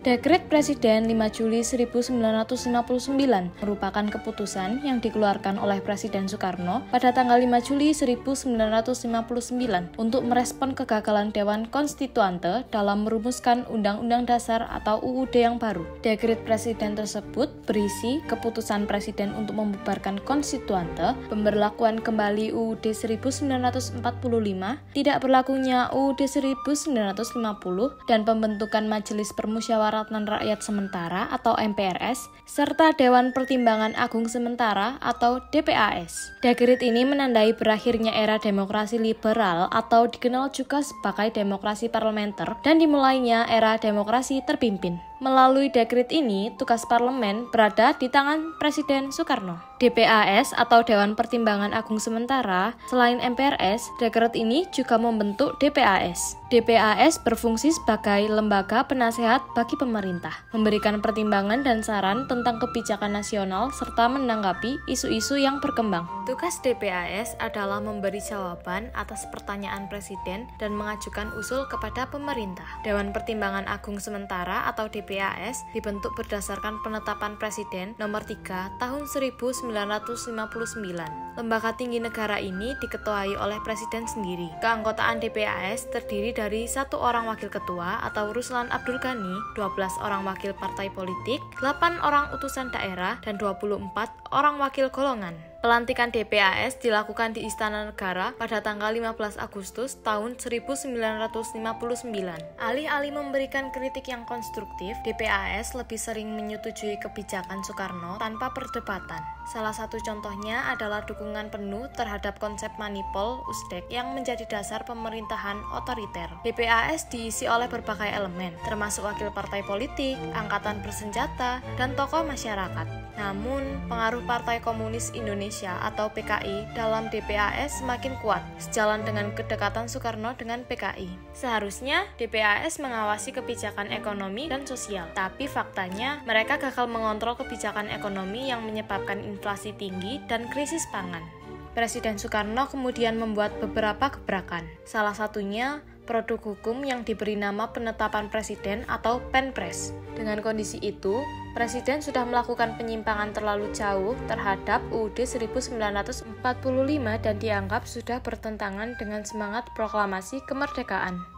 Dekret Presiden 5 Juli 1959 merupakan keputusan yang dikeluarkan oleh Presiden Soekarno pada tanggal 5 Juli 1959 untuk merespon kegagalan Dewan Konstituante dalam merumuskan Undang-Undang Dasar atau UUD yang baru. Dekret Presiden tersebut berisi keputusan Presiden untuk membubarkan Konstituante, pemberlakuan kembali UUD 1945, tidak berlakunya UUD 1950, dan pembentukan Majelis Permusyawaratan Rakyat Sementara atau MPRS, serta Dewan Pertimbangan Agung Sementara atau DPAS. Dekret ini menandai berakhirnya era demokrasi liberal atau dikenal juga sebagai demokrasi parlementer dan dimulainya era demokrasi terpimpin. Melalui dekret ini, tugas parlemen berada di tangan Presiden Soekarno. DPAS atau Dewan Pertimbangan Agung Sementara, selain MPRS, dekret ini juga membentuk DPAS. DPAS berfungsi sebagai lembaga penasehat bagi pemerintah, memberikan pertimbangan dan saran tentang kebijakan nasional serta menanggapi isu-isu yang berkembang. Tugas DPAS adalah memberi jawaban atas pertanyaan Presiden dan mengajukan usul kepada pemerintah. Dewan Pertimbangan Agung Sementara atau DPAS dibentuk berdasarkan penetapan Presiden nomor 3 tahun 1959. Lembaga tinggi negara ini diketuai oleh Presiden sendiri. Keanggotaan DPAS terdiri dari 1 orang wakil ketua atau Ruslan Abdul Ghani, 12 orang wakil partai politik, 8 orang utusan daerah, dan 24 orang wakil golongan. Pelantikan DPAS dilakukan di Istana Negara pada tanggal 15 Agustus tahun 1959. Alih-alih memberikan kritik yang konstruktif, DPAS lebih sering menyetujui kebijakan Soekarno tanpa perdebatan. Salah satu contohnya adalah dukungan penuh terhadap konsep Manipol Usdek yang menjadi dasar pemerintahan otoriter. DPAS diisi oleh berbagai elemen, termasuk wakil partai politik, angkatan bersenjata, dan tokoh masyarakat. Namun, pengaruh Partai Komunis Indonesia atau PKI dalam DPAS semakin kuat, sejalan dengan kedekatan Soekarno dengan PKI. Seharusnya DPAS mengawasi kebijakan ekonomi dan sosial, tapi faktanya mereka gagal mengontrol kebijakan ekonomi yang menyebabkan inflasi tinggi dan krisis pangan. Presiden Soekarno kemudian membuat beberapa gebrakan, salah satunya produk hukum yang diberi nama Penetapan Presiden atau Penpres. Dengan kondisi itu, Presiden sudah melakukan penyimpangan terlalu jauh terhadap UUD 1945 dan dianggap sudah bertentangan dengan semangat proklamasi kemerdekaan.